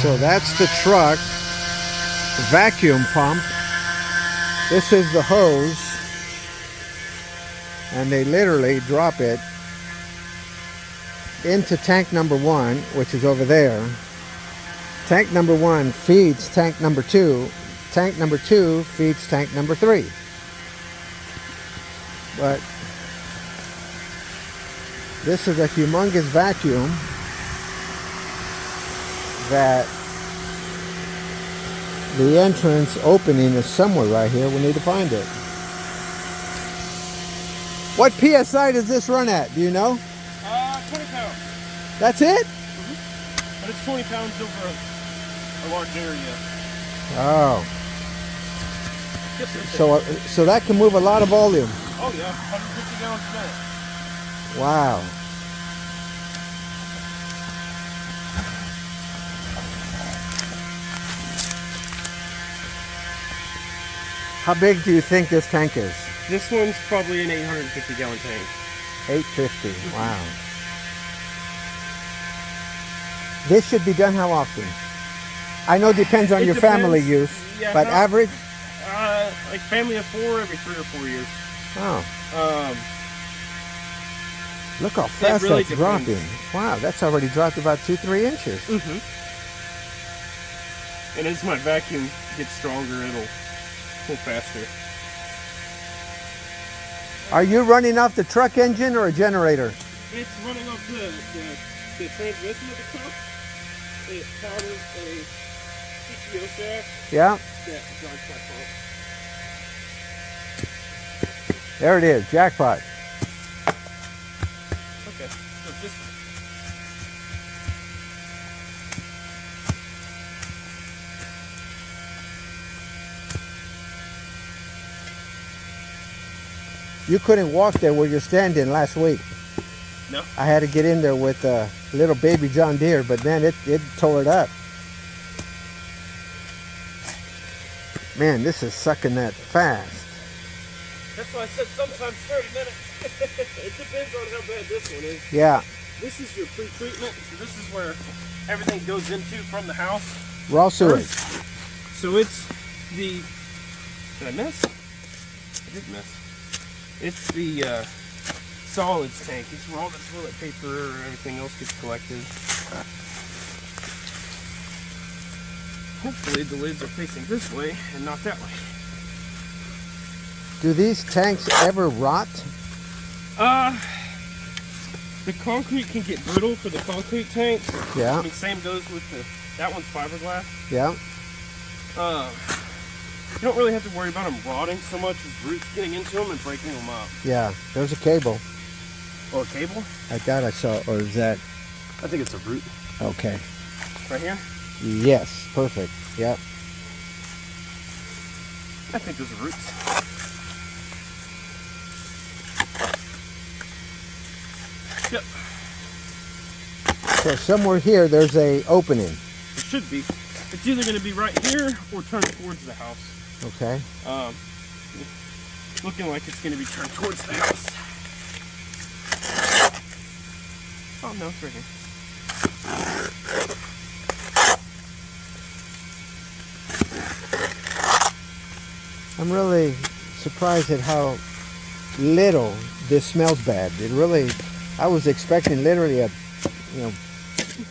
So that's the truck vacuum pump. This is the hose, and they literally drop it into tank number 1, which is over there. Tank number 1 feeds tank number 2. Tank number 2 feeds tank number 3. But this is a humongous vacuum that the entrance opening is somewhere right here. We need to find it. What PSI does this run at? Do you know? 20 pounds. That's it? Mm-hmm. But it's 20 pounds over a large area. Oh. So that can move a lot of volume. Oh yeah, 150 gallons a minute. Wow. How big do you think this tank is? This one's probably an 850 gallon tank. 850, wow. This should be done how often? I know it depends on your family use, yeah, but average? Like family of 4 every 3 or 4 years. Oh. Look how fast really that's dropping. Wow, that's already dropped about 2-3 inches. Mm-hmm. And as my vacuum gets stronger, it'll go faster. Are you running off the truck engine or a generator? It's running off the transmission of the truck. It powers a PTO shaft. Yeah. That drives my pump. There it is, jackpot. Okay, so just You couldn't walk there where you're standing last week. no. I had to get in there with a little baby John Deere, but man, it tore it up. Man, this is sucking that fast. That's why I said sometimes 30 minutes. It depends on how bad this one is. Yeah. This is your pre-treatment, so this is where everything goes into from the house. Raw sewage. So it's the... Did I miss? I did miss. It's the solids tank. It's where all the toilet paper or everything else gets collected. Hopefully the lids are facing this way and not that way. Do these tanks ever rot? The concrete can get brittle for the concrete tanks. Yeah. I mean, same goes with that one's fiberglass. Yeah. You don't really have to worry about them rotting so much as roots getting into them and breaking them up. Yeah. There's a cable. Oh, a cable? I thought I saw, or is that? I think it's a root. Okay. Right here? Yes. Perfect. Yep. I think those are roots. Yep. So somewhere here, there's a opening. It should be. It's either going to be right here or turned towards the house. Okay. Looking like it's going to be turned towards the house. Oh no, it's right here. I'm really surprised at how little this smells bad. It really, I was expecting literally a,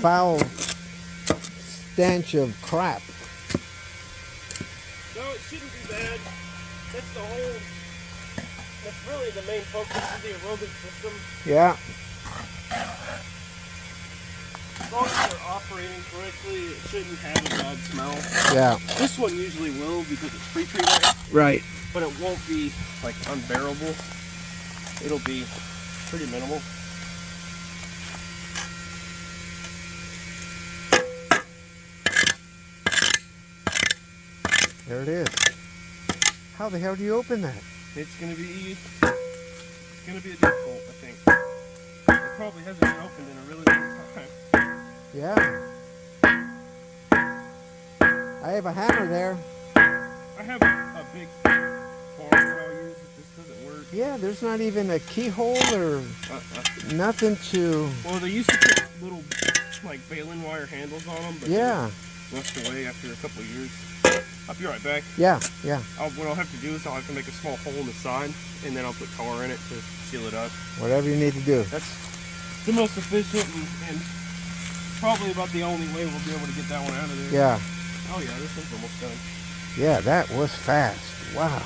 foul stench of crap. No, it shouldn't be bad. That's really the main focus of the aerobic system. Yeah. As long as they're operating correctly, it shouldn't have a bad smell. Yeah. This one usually will because it's pre-treated. Right. But it won't be like unbearable. It'll be pretty minimal. There it is. How the hell do you open that? It's gonna be difficult, I think. It probably hasn't been opened in a really long time. Yeah. I have a hammer there. I have a big bar that I'll use if this doesn't work. Yeah, there's not even a keyhole or nothing to... Well, they used to put little like baling wire handles on them, but yeah. rust away after a couple of years. I'll be right back. Yeah. What I'll have to do is I'll have to make a small hole in the side, and then I'll put tar in it to seal it up. Whatever you need to do. That's the most efficient and probably about the only way we'll be able to get that one out of there. Yeah. Oh yeah, this one's almost done. Yeah, that was fast. Wow.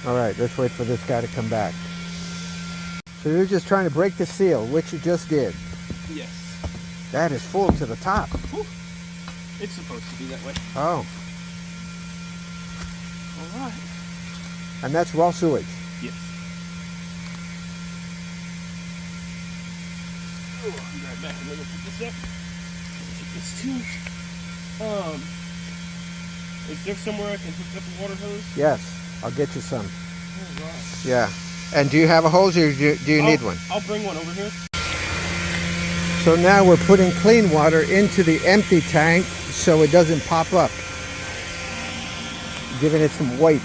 All right, let's wait for this guy to come back. So you're just trying to break the seal, which you just did. Yes. That is full to the top. Whew. It's supposed to be that way. Oh. All right. And that's raw sewage. Yes. Oh, I'll be right back. I'm gonna put this up. Take this too. Is there somewhere I can hook up a water hose? Yes, I'll get you some. All right. Yeah. And do you have a hose or do you need one? I'll bring one over here. So now we're putting clean water into the empty tank so it doesn't pop up. Giving it some weight.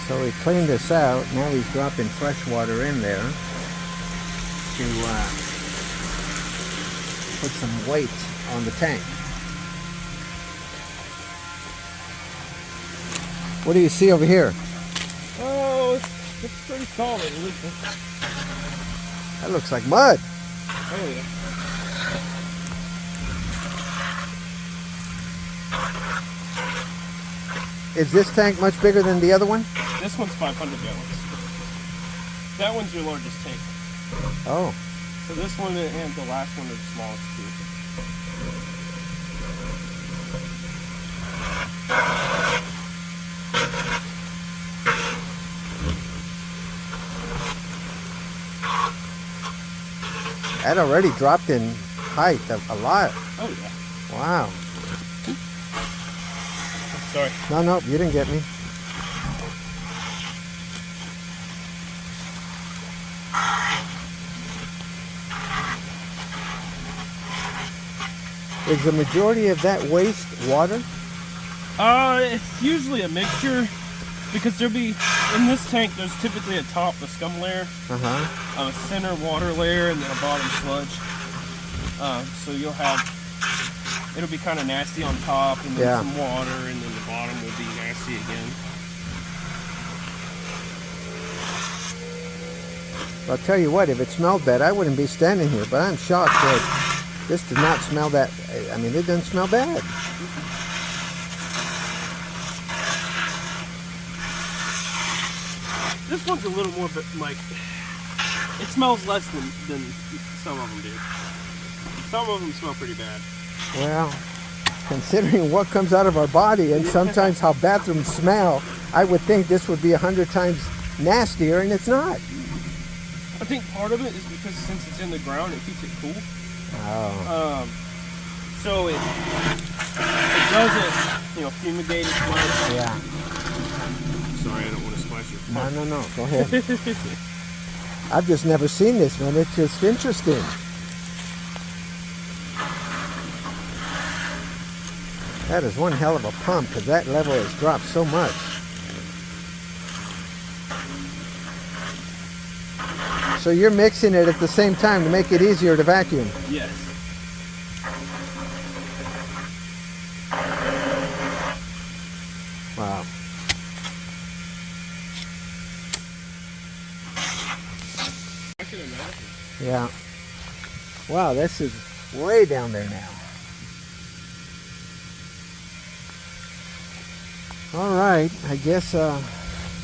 So we cleaned this out. Now he's dropping fresh water in there to put some weight on the tank. What do you see over here? Oh, it's pretty solid. That looks like mud. Oh yeah. Is this tank much bigger than the other one? This one's 500 gallons. That one's your largest tank. Oh. So this one and the last one are the smallest too. That already dropped in height a lot. Oh yeah. Wow. Sorry. No, you didn't get me. Is the majority of that waste water? It's usually a mixture because there'll be, in this tank, there's typically a top, a scum layer, a center water layer, and then a bottom sludge. So you'll have, it'll be kind of nasty on top, and then some water, and then the bottom will be nasty again. I'll tell you what, if it smelled bad, I wouldn't be standing here, but I'm shocked that this did not smell that, I mean, it doesn't smell bad. This one's a little more, like, it smells less than some of them do. Some of them smell pretty bad. Well, considering what comes out of our body and sometimes how bathrooms smell, I would think this would be 100 times nastier, and it's not. I think part of it is because since it's in the ground, it keeps it cool. Oh. So it doesn't, fumigate as much. Yeah. Sorry, I don't want to splash your foot. No, go ahead. I've just never seen this one. It's just interesting. That is one hell of a pump, because that level has dropped so much. So you're mixing it at the same time to make it easier to vacuum? Yes. Wow. can imagine. Yeah. Wow, this is way down there now. All right, I guess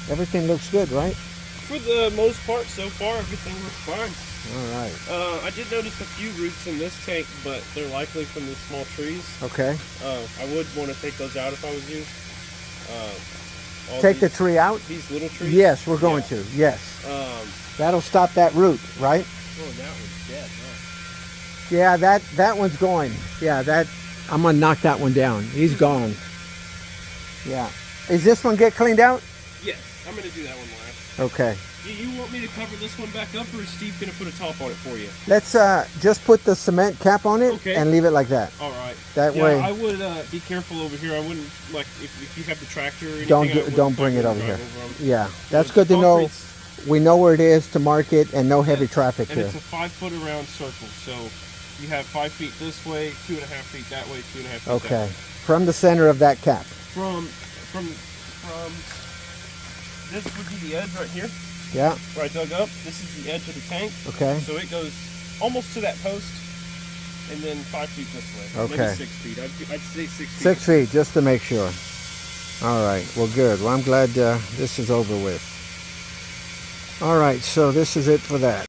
everything looks good, right? For the most part, so far, everything looks fine. All right. I did notice a few roots in this tank, but they're likely from the small trees. Okay. I would want to take those out if I was you. Take the tree out? These little trees? Yes, we're going to. Yes. That'll stop that root, right? Oh, that one's dead, huh? Yeah, that one's going. Yeah, I'm gonna knock that one down. He's gone. Yeah. Is this one get cleaned out? Yes, I'm gonna do that one last. Okay. Do you want me to cover this one back up, or is Steve gonna put a top on it for you? Let's just put the cement cap on it and leave it like that. All right. That yeah, way. I would be careful over here. I wouldn't like if you have the tractor or anything. Don't bring it over here. Yeah, that's good to know. We know where it is to mark it, and no heavy traffic and here. It's a 5 foot around circle, so you have 5 feet this way, 2.5 feet that way, 2.5 feet Okay. that way. From the center of that cap. From this would be the edge right here. Yeah. Where I dug up. This is the edge of the tank. Okay. So it goes almost to that post, and then 5 feet this way. Okay. Maybe 6 feet. I'd say 6 feet. 6 feet, just to make sure. All right. Well, good. Well, I'm glad this is over with. All right. So this is it for that.